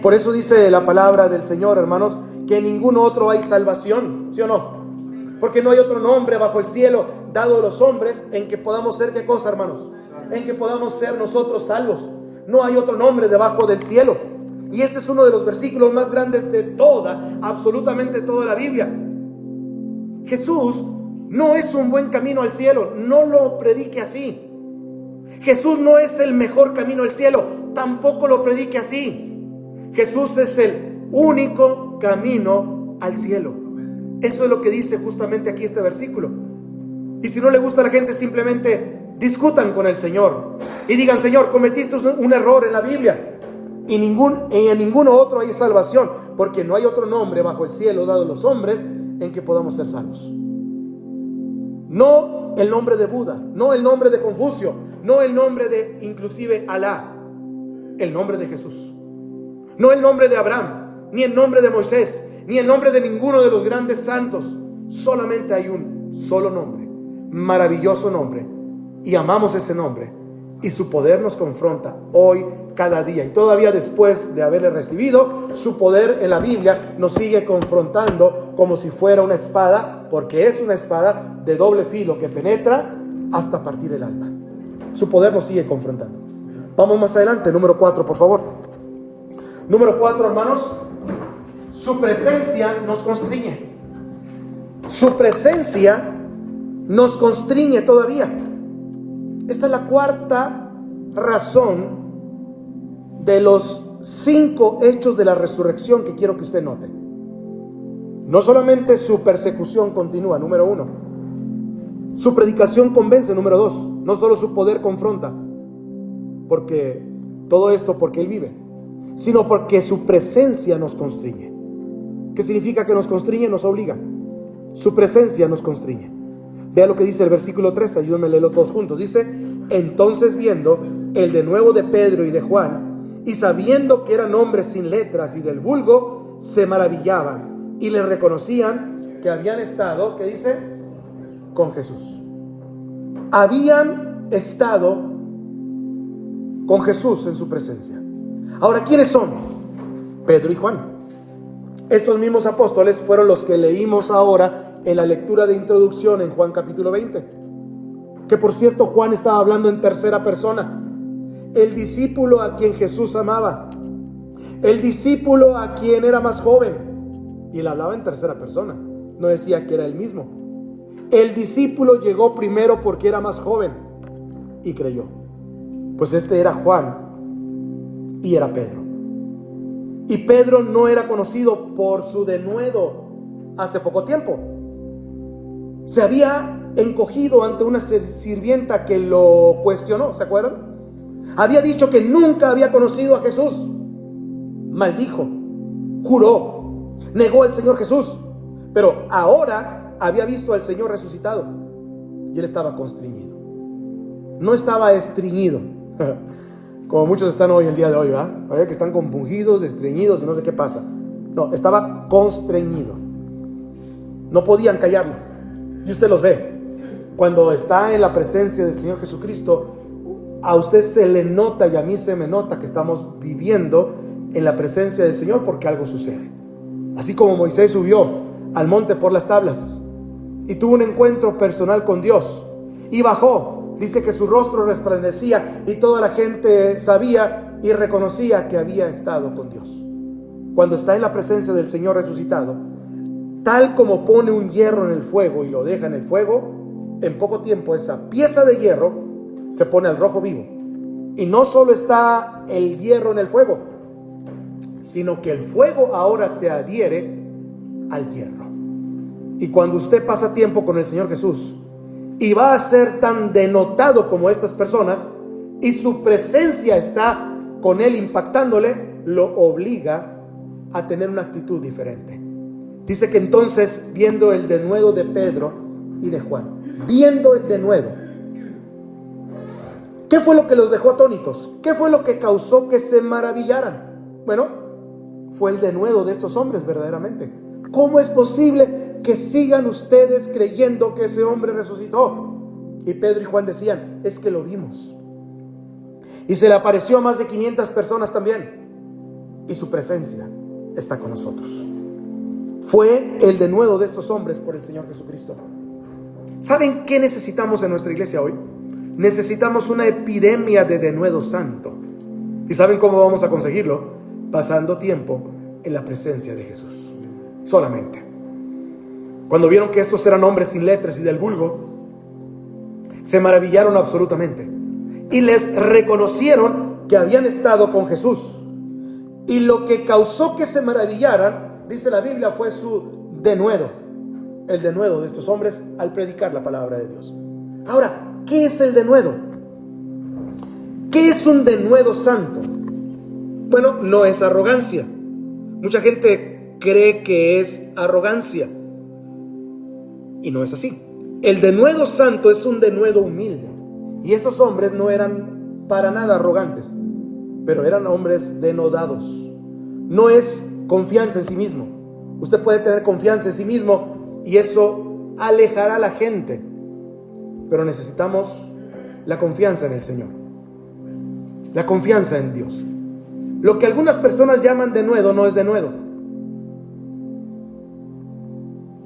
Por eso dice la palabra del Señor, hermanos, que en ningún otro hay salvación, ¿sí o no? Porque no hay otro nombre bajo el cielo dado a los hombres en que podamos ser, ¿qué cosa, hermanos? En que podamos ser nosotros salvos. No hay otro nombre debajo del cielo. Y ese es uno de los versículos más grandes de absolutamente toda la Biblia. Jesús no es un buen camino al cielo, no lo predique así. Jesús no es el mejor camino al cielo, tampoco lo predique así. Jesús es el único camino al cielo. Eso es lo que dice justamente aquí este versículo. Y si no le gusta a la gente, simplemente discutan con el Señor y digan: Señor, cometiste un error en la Biblia, y en ninguno otro hay salvación, porque no hay otro nombre bajo el cielo dado a los hombres en que podamos ser salvos. No el nombre de Buda, no el nombre de Confucio, no el nombre de inclusive Alá, el nombre de Jesús. No el nombre de Abraham, ni el nombre de Moisés, ni el nombre de ninguno de los grandes santos. Solamente hay un solo nombre, maravilloso nombre, y amamos ese nombre, y su poder nos confronta hoy, cada día, y todavía después de haberle recibido, su poder en la Biblia nos sigue confrontando como si fuera una espada, porque es una espada de doble filo que penetra hasta partir el alma. Su poder nos sigue confrontando. Vamos más adelante, número 4, por favor. Número 4, hermanos, su presencia nos constriñe. Su presencia nos constriñe todavía. Esta es la cuarta razón de los 5 hechos de la resurrección que quiero que usted note. No solamente su persecución continúa, número 1. Su predicación convence, número 2. No solo su poder confronta, porque todo esto porque Él vive, sino porque su presencia nos constriñe. ¿Qué significa que nos constriñe? Nos obliga. Su presencia nos constriñe. Vea lo que dice el versículo 3, ayúdenme a leerlo todos juntos. Dice: entonces viendo el denuedo de Pedro y de Juan, y sabiendo que eran hombres sin letras y del vulgo, se maravillaban y les reconocían que habían estado, ¿qué dice? Con Jesús. Habían estado con Jesús en su presencia. Ahora, ¿quiénes son? Pedro y Juan. Estos mismos apóstoles fueron los que leímos ahora en la lectura de introducción en Juan capítulo 20. Que por cierto, Juan estaba hablando en tercera persona. El discípulo a quien Jesús amaba. El discípulo a quien era más joven. Y él hablaba en tercera persona. No decía que era él mismo. El discípulo llegó primero porque era más joven y creyó. Pues este era Juan y era Pedro. Y Pedro no era conocido por su denuedo hace poco tiempo. Se había encogido ante una sirvienta que lo cuestionó, ¿se acuerdan? Había dicho que nunca había conocido a Jesús. Maldijo, juró, negó al Señor Jesús. Pero ahora había visto al Señor resucitado y él estaba constreñido. No estaba estreñido, como muchos están hoy, el día de hoy, ¿verdad? Parece que están compungidos, estreñidos y no sé qué pasa. No, estaba constreñido. No podían callarlo. Y usted los ve. Cuando está en la presencia del Señor Jesucristo, a usted se le nota y a mí se me nota que estamos viviendo en la presencia del Señor porque algo sucede. Así como Moisés subió al monte por las tablas y tuvo un encuentro personal con Dios y bajó. Dice que su rostro resplandecía y toda la gente sabía y reconocía que había estado con Dios. Cuando está en la presencia del Señor resucitado, tal como pone un hierro en el fuego y lo deja en el fuego, en poco tiempo esa pieza de hierro se pone al rojo vivo. Y no solo está el hierro en el fuego, sino que el fuego ahora se adhiere al hierro. Y cuando usted pasa tiempo con el Señor Jesús y va a ser tan denotado como estas personas, y su presencia está con él impactándole, lo obliga a tener una actitud diferente. Dice que entonces, viendo el denuedo de Pedro y de Juan, viendo el denuedo, ¿qué fue lo que los dejó atónitos? ¿Qué fue lo que causó que se maravillaran? Bueno, fue el denuedo de estos hombres verdaderamente. ¿Cómo es posible que sigan ustedes creyendo que ese hombre resucitó? Y Pedro y Juan decían: es que lo vimos. Y se le apareció a más de 500 personas también. Y su presencia está con nosotros. Fue el denuedo de estos hombres por el Señor Jesucristo. ¿Saben qué necesitamos en nuestra iglesia hoy? Necesitamos una epidemia de denuedo santo. ¿Y saben cómo vamos a conseguirlo? Pasando tiempo en la presencia de Jesús. Solamente. Cuando vieron que estos eran hombres sin letras y del vulgo, se maravillaron absolutamente y les reconocieron que habían estado con Jesús. Y lo que causó que se maravillaran, dice la Biblia, fue su denuedo, el denuedo de estos hombres al predicar la palabra de Dios. Ahora, ¿qué es el denuedo? ¿Qué es un denuedo santo? Bueno, no es arrogancia. Mucha gente cree que es arrogancia y no es así. El denuedo santo es un denuedo humilde, y esos hombres no eran para nada arrogantes, pero eran hombres denodados. No es confianza en sí mismo. Usted puede tener confianza en sí mismo y eso alejará a la gente, pero necesitamos la confianza en el Señor, la confianza en Dios. Lo que algunas personas llaman denuedo no es denuedo.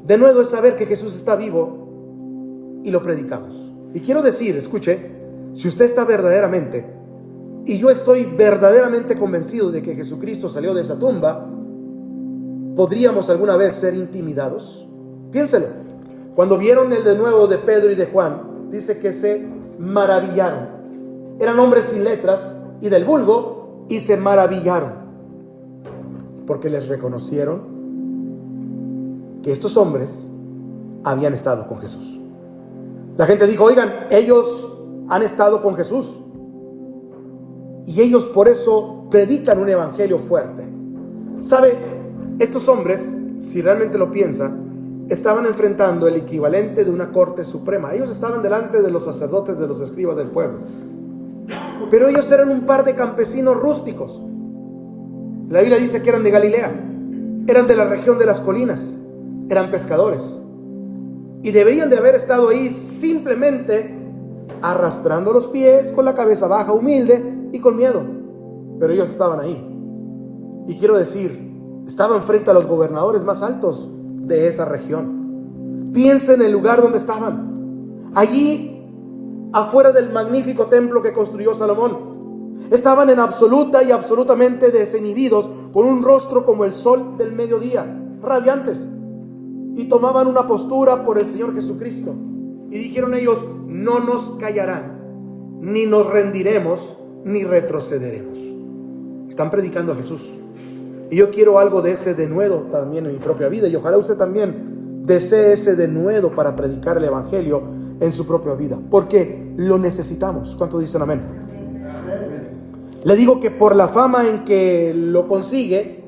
Denuedo es saber que Jesús está vivo y lo predicamos. Y quiero decir, escuche, si usted está verdaderamente, y yo estoy verdaderamente convencido de que Jesucristo salió de esa tumba, ¿podríamos alguna vez ser intimidados? Piénselo. Cuando vieron el denuedo de Pedro y de Juan, dice que se maravillaron. Eran hombres sin letras y del vulgo y se maravillaron. porque les reconocieron que estos hombres habían estado con Jesús. La gente dijo: oigan, ellos han estado con Jesús y ellos por eso predican un evangelio fuerte. ¿Sabe? Estos hombres, si realmente lo piensan, estaban enfrentando el equivalente de una corte suprema. Ellos estaban delante de los sacerdotes, de los escribas del pueblo, pero ellos eran un par de campesinos rústicos. La Biblia dice que eran de Galilea, eran de la región de las colinas, eran pescadores, y deberían de haber estado ahí simplemente arrastrando los pies, con la cabeza baja, humilde y con miedo. Pero ellos estaban ahí. Y quiero decir, estaban frente a los gobernadores más altos de esa región. Piensen en el lugar donde estaban. Allí, afuera del magnífico templo que construyó Salomón. Estaban en absoluta y absolutamente desinhibidos, con un rostro como el sol del mediodía, radiantes. Y tomaban una postura por el Señor Jesucristo. Y dijeron ellos: no nos callarán, ni nos rendiremos, ni retrocederemos. Están predicando a Jesús. Y yo quiero algo de ese denuedo también en mi propia vida. Y ojalá usted también desee ese denuedo para predicar el evangelio en su propia vida, porque lo necesitamos. ¿Cuántos dicen amén? Le digo que por la fama en que lo consigue,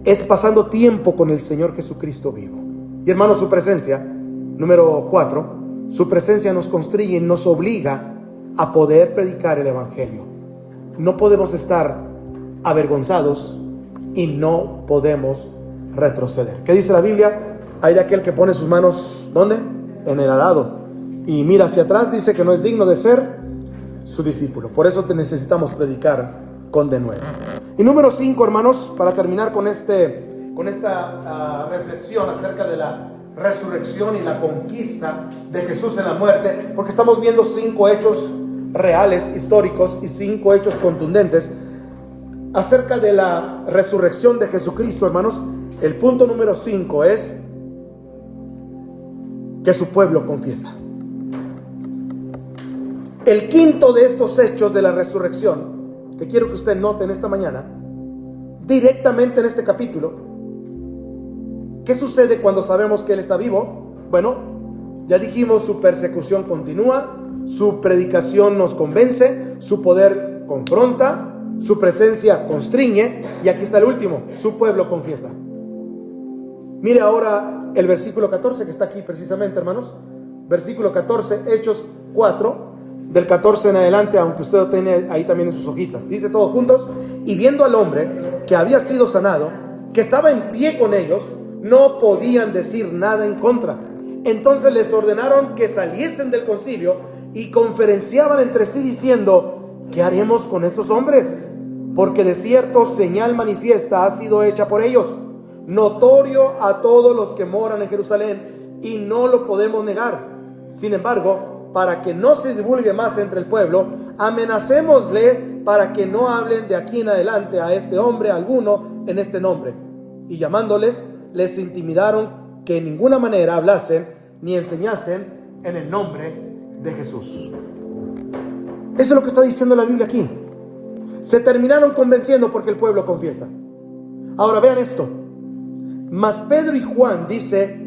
es pasando tiempo con el Señor Jesucristo vivo. Y hermanos, su presencia, número 4, su presencia nos constriñe y nos obliga a poder predicar el evangelio. No podemos estar avergonzados y no podemos retroceder. ¿Qué dice la Biblia? Hay de aquel que pone sus manos, ¿dónde? En el arado, y mira hacia atrás, dice que no es digno de ser su discípulo. Por eso te necesitamos predicar con denuedo. Y número 5, hermanos, para terminar con esta reflexión acerca de la resurrección y la conquista de Jesús en la muerte, porque estamos viendo 5 hechos reales, históricos, y 5 hechos contundentes acerca de la resurrección de Jesucristo, hermanos. El punto número 5 es que su pueblo confiesa. El quinto de estos hechos de la resurrección, que quiero que usted note en esta mañana, directamente en este capítulo. ¿Qué sucede cuando sabemos que Él está vivo? Bueno, ya dijimos, su persecución continúa, su predicación nos convence, su poder confronta, su presencia constriñe, y aquí está el último: su pueblo confiesa. Mire ahora el versículo 14 que está aquí precisamente, hermanos. Versículo 14, Hechos 4, del 14 en adelante, aunque usted lo tiene ahí también en sus hojitas. Dice todos juntos: y viendo al hombre que había sido sanado, que estaba en pie con ellos, no podían decir nada en contra. Entonces les ordenaron que saliesen del concilio y conferenciaban entre sí diciendo: ¿qué haremos con estos hombres? Porque de cierto señal manifiesta ha sido hecha por ellos, notorio a todos los que moran en Jerusalén, y no lo podemos negar. Sin embargo, para que no se divulgue más entre el pueblo, amenacémosle para que no hablen de aquí en adelante a este hombre alguno en este nombre. Y llamándoles, les intimidaron que en ninguna manera hablasen ni enseñasen en el nombre de Jesús. Eso es lo que está diciendo la Biblia aquí. Se terminaron convenciendo porque el pueblo confiesa. Ahora vean esto: mas Pedro y Juan, dice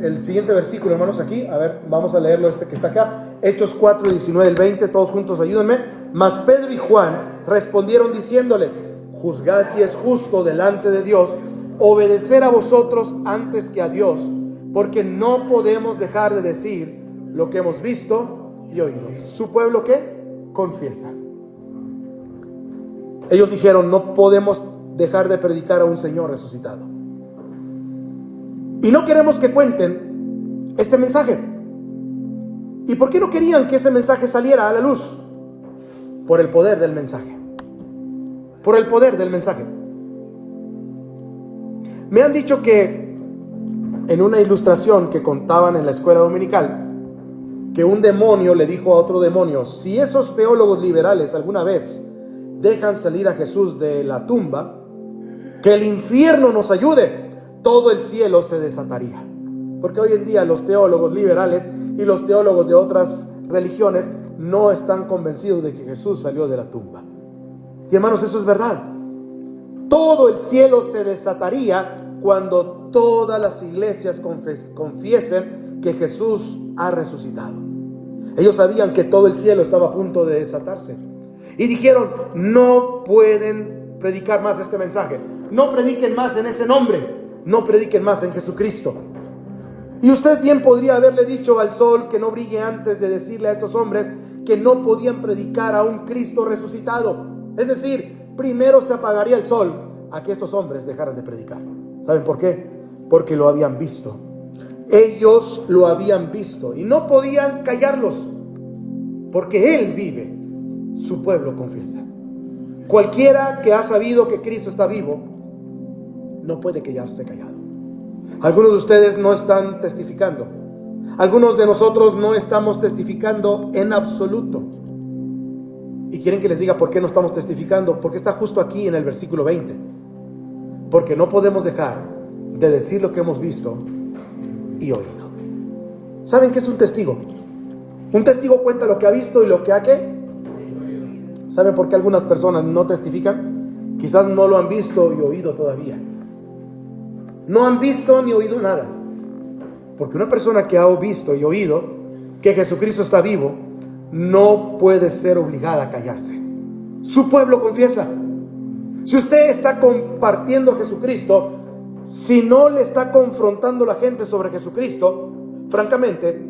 el siguiente versículo, hermanos, aquí, a ver, vamos a leerlo que está acá, Hechos 4, 19 al 20, todos juntos ayúdenme. Mas Pedro y Juan respondieron diciéndoles: juzgad si es justo delante de Dios obedecer a vosotros antes que a Dios, porque no podemos dejar de decir lo que hemos visto y oído. ¿Su pueblo qué? Confiesa. Ellos dijeron: no podemos dejar de predicar a un Señor resucitado. Y no queremos que cuenten este mensaje. ¿Y por qué no querían que ese mensaje saliera a la luz? Por el poder del mensaje. Por el poder del mensaje. Me han dicho que en una ilustración que contaban en la escuela dominical, que un demonio le dijo a otro demonio: si esos teólogos liberales alguna vez dejan salir a Jesús de la tumba, que el infierno nos ayude, todo el cielo se desataría. Porque hoy en día los teólogos liberales y los teólogos de otras religiones no están convencidos de que Jesús salió de la tumba. Y hermanos, eso es verdad. Todo el cielo se desataría cuando todas las iglesias confiesen que Jesús ha resucitado. Ellos sabían que todo el cielo estaba a punto de desatarse. Y dijeron, no pueden predicar más este mensaje. No prediquen más en ese nombre. No prediquen más en Jesucristo. Y usted bien podría haberle dicho al sol que no brille antes de decirle a estos hombres que no podían predicar a un Cristo resucitado. Es decir, primero se apagaría el sol a que estos hombres dejaran de predicar. ¿Saben por qué? Porque lo habían visto. Ellos lo habían visto y no podían callarlos, porque Él vive, su pueblo confiesa. Cualquiera que ha sabido que Cristo está vivo no puede quedarse callado. Algunos de ustedes no están testificando. Algunos de nosotros no estamos testificando en absoluto. ¿Y quieren que les diga por qué no estamos testificando? Porque está justo aquí en el versículo 20. Porque no podemos dejar de decir lo que hemos visto y oído. ¿Saben qué es un testigo? Un testigo cuenta lo que ha visto y lo que ha ¿qué? ¿Saben por qué algunas personas no testifican? Quizás no lo han visto y oído todavía. No han visto ni oído nada. Porque una persona que ha visto y oído que Jesucristo está vivo, no puede ser obligada a callarse. Su pueblo confiesa. Si usted está compartiendo a Jesucristo, si no le está confrontando a la gente sobre Jesucristo, francamente,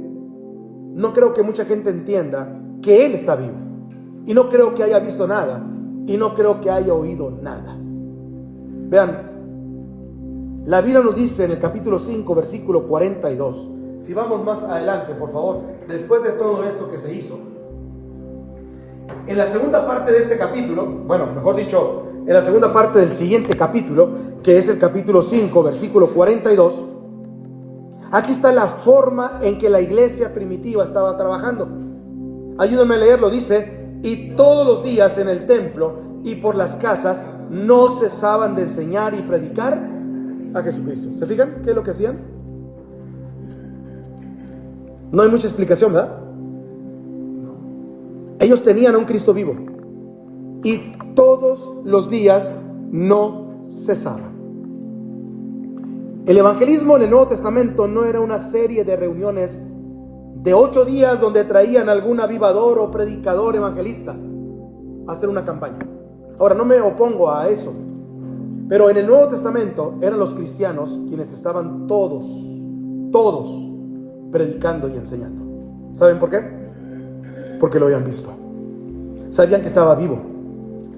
no creo que mucha gente entienda que Él está vivo. Y no creo que haya visto nada. Y no creo que haya oído nada. Vean, la Biblia nos dice en el capítulo 5, versículo 42. Si vamos más adelante, por favor, después de todo esto que se hizo. En la segunda parte de este capítulo, bueno, mejor dicho, en la segunda parte del siguiente capítulo, que es el capítulo 5, versículo 42, aquí está la forma en que la iglesia primitiva estaba trabajando. Ayúdenme a leerlo, dice, y todos los días en el templo y por las casas no cesaban de enseñar y predicar a Jesucristo. ¿Se fijan qué es lo que hacían? No hay mucha explicación, ¿verdad? Ellos tenían a un Cristo vivo y todos los días no cesaban. El evangelismo en el Nuevo Testamento no era una serie de reuniones de 8 días donde traían algún avivador o predicador evangelista a hacer una campaña. Ahora, no me opongo a eso, pero en el Nuevo Testamento eran los cristianos quienes estaban todos predicando y enseñando. ¿Saben por qué? Porque lo habían visto. Sabían que estaba vivo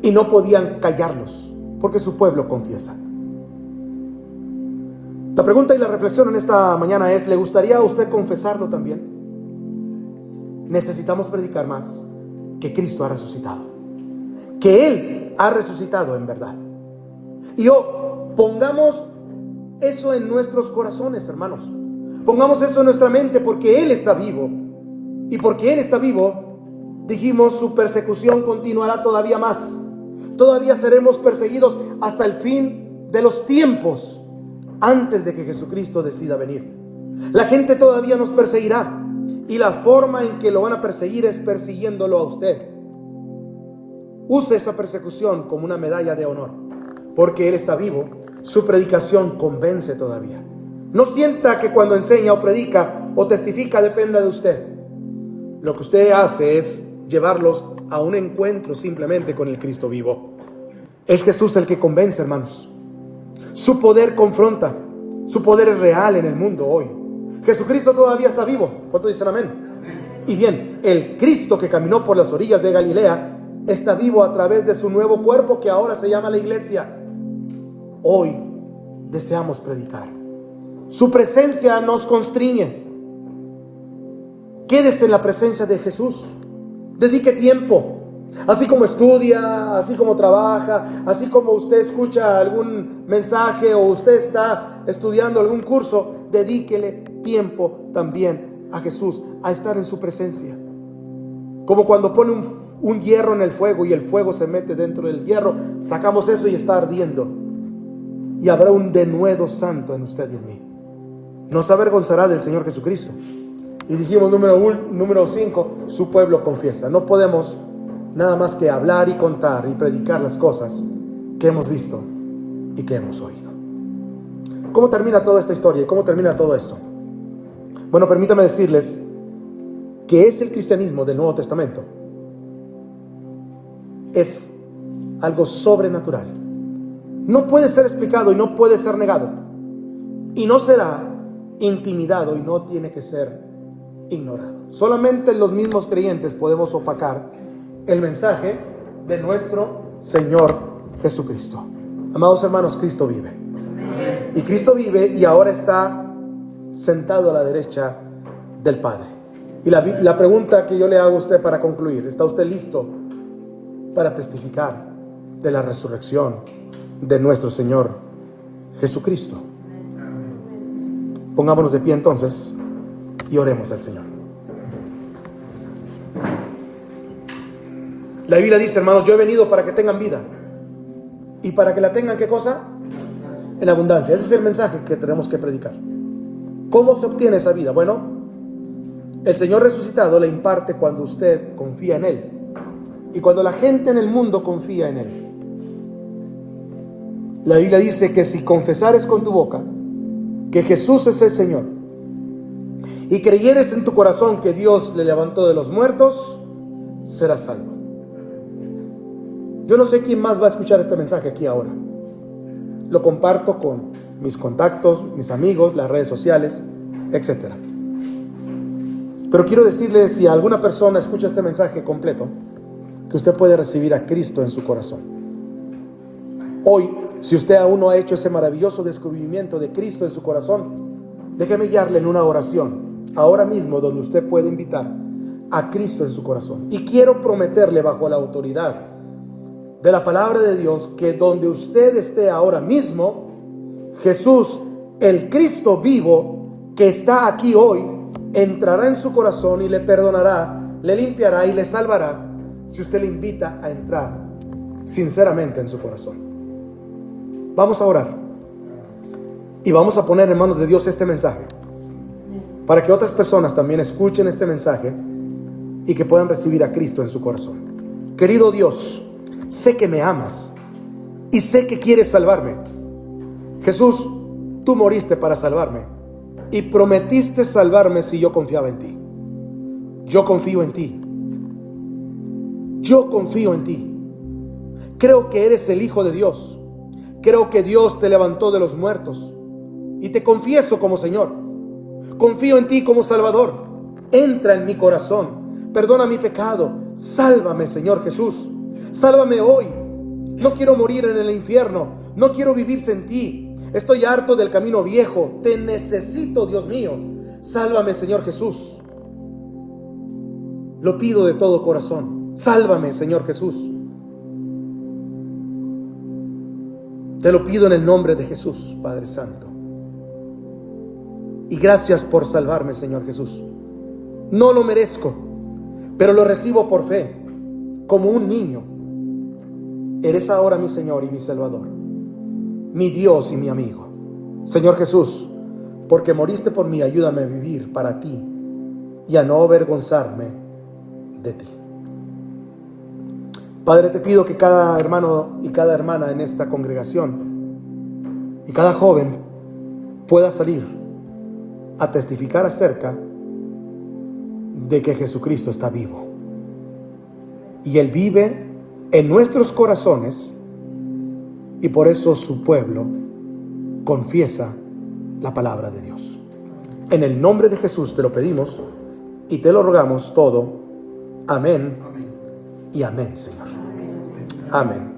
y no podían callarlos, porque su pueblo confiesa. La pregunta y la reflexión en esta mañana es: ¿le gustaría a usted confesarlo también? Necesitamos predicar más que Cristo ha resucitado, que Él ha resucitado en verdad. Y pongamos eso en nuestros corazones, hermanos. Pongamos eso en nuestra mente, porque Él está vivo. Y porque Él está vivo, dijimos, su persecución continuará todavía más. Todavía seremos perseguidos hasta el fin de los tiempos, antes de que Jesucristo decida venir. La gente todavía nos perseguirá, y la forma en que lo van a perseguir es persiguiéndolo a usted. Use esa persecución como una medalla de honor, porque Él está vivo. Su predicación convence todavía. No sienta que cuando enseña o predica o testifica dependa de usted. Lo que usted hace es llevarlos a un encuentro simplemente con el Cristo vivo. Es Jesús el que convence, hermanos. Su poder confronta. Su poder es real en el mundo hoy. Jesucristo todavía está vivo. ¿Cuántos dicen amén? Y bien, el Cristo que caminó por las orillas de Galilea está vivo a través de su nuevo cuerpo, que ahora se llama la iglesia. Hoy deseamos predicar. Su presencia nos constriñe. Quédese en la presencia de Jesús. Dedique tiempo. Así como estudia, así como trabaja, así como usted escucha algún mensaje o usted está estudiando algún curso, dedíquele tiempo también a Jesús, a estar en su presencia. Como cuando pone un hierro en el fuego y el fuego se mete dentro del hierro, sacamos eso y está ardiendo. Y habrá un denuedo santo en usted y en mí. Nos avergonzará del Señor Jesucristo. Y dijimos número 5, su pueblo confiesa. No podemos nada más que hablar y contar y predicar las cosas que hemos visto y que hemos oído. ¿Cómo termina toda esta historia y cómo termina todo esto? Bueno, permítame decirles que es el cristianismo del Nuevo Testamento. Es algo sobrenatural. No puede ser explicado y no puede ser negado. Y no será intimidado y no tiene que ser ignorado. Solamente los mismos creyentes podemos opacar el mensaje de nuestro Señor Jesucristo. Amados hermanos, Cristo vive. Y Cristo vive y ahora está sentado a la derecha del Padre. Y la pregunta que yo le hago a usted para concluir: ¿está usted listo para testificar de la resurrección de nuestro Señor Jesucristo? Pongámonos de pie entonces y oremos al Señor. La Biblia dice, hermanos, yo he venido para que tengan vida. ¿Y para que la tengan qué cosa? En abundancia. Ese es el mensaje que tenemos que predicar. ¿Cómo se obtiene esa vida? Bueno, el Señor resucitado la imparte cuando usted confía en Él. Y cuando la gente en el mundo confía en Él. La Biblia dice que si confesares con tu boca que Jesús es el Señor y creyeres en tu corazón que Dios le levantó de los muertos, serás salvo. Yo no sé quién más va a escuchar este mensaje aquí ahora. Lo comparto con mis contactos, mis amigos, las redes sociales, etc. Pero quiero decirle, si alguna persona escucha este mensaje completo, que usted puede recibir a Cristo en su corazón. Hoy, si usted aún no ha hecho ese maravilloso descubrimiento de Cristo en su corazón, déjeme guiarle en una oración, ahora mismo, donde usted puede invitar a Cristo en su corazón. Y quiero prometerle, bajo la autoridad de la palabra de Dios, que donde usted esté ahora mismo, Jesús, el Cristo vivo que está aquí hoy, entrará en su corazón y le perdonará, le limpiará y le salvará, si usted le invita a entrar sinceramente en su corazón. Vamos a orar y vamos a poner en manos de Dios este mensaje, para que otras personas también escuchen este mensaje y que puedan recibir a Cristo en su corazón. Querido Dios, sé que me amas y sé que quieres salvarme. Jesús, tú moriste para salvarme y prometiste salvarme si yo confiaba en ti. Yo confío en ti. Yo confío en ti. Creo que eres el Hijo de Dios. Creo que Dios te levantó de los muertos y te confieso como Señor. Confío en ti como Salvador. Entra en mi corazón. Perdona mi pecado. Sálvame, Señor Jesús. Sálvame hoy. No quiero morir en el infierno. No quiero vivir sin ti. Estoy harto del camino viejo. Te necesito, Dios mío. Sálvame, Señor Jesús. Lo pido de todo corazón. Sálvame, Señor Jesús. Te lo pido en el nombre de Jesús, Padre Santo. Y gracias por salvarme, Señor Jesús. No lo merezco, pero lo recibo por fe, como un niño. Eres ahora mi Señor y mi Salvador, mi Dios y mi amigo. Señor Jesús, porque moriste por mí, ayúdame a vivir para ti y a no avergonzarme de ti. Padre, te pido que cada hermano y cada hermana en esta congregación y cada joven pueda salir a testificar acerca de que Jesucristo está vivo. Y Él vive en nuestros corazones y por eso su pueblo confiesa la palabra de Dios. En el nombre de Jesús te lo pedimos y te lo rogamos todo. Amén y amén, Señor. Amén.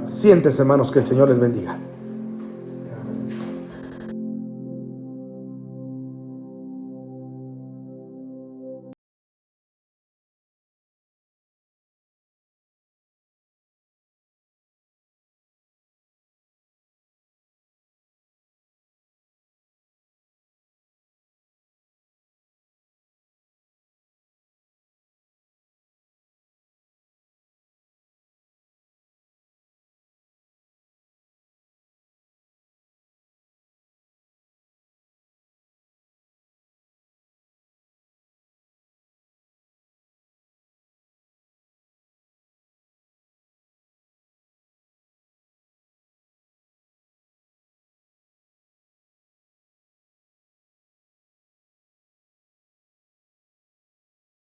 Siéntense, hermanos, que el Señor les bendiga.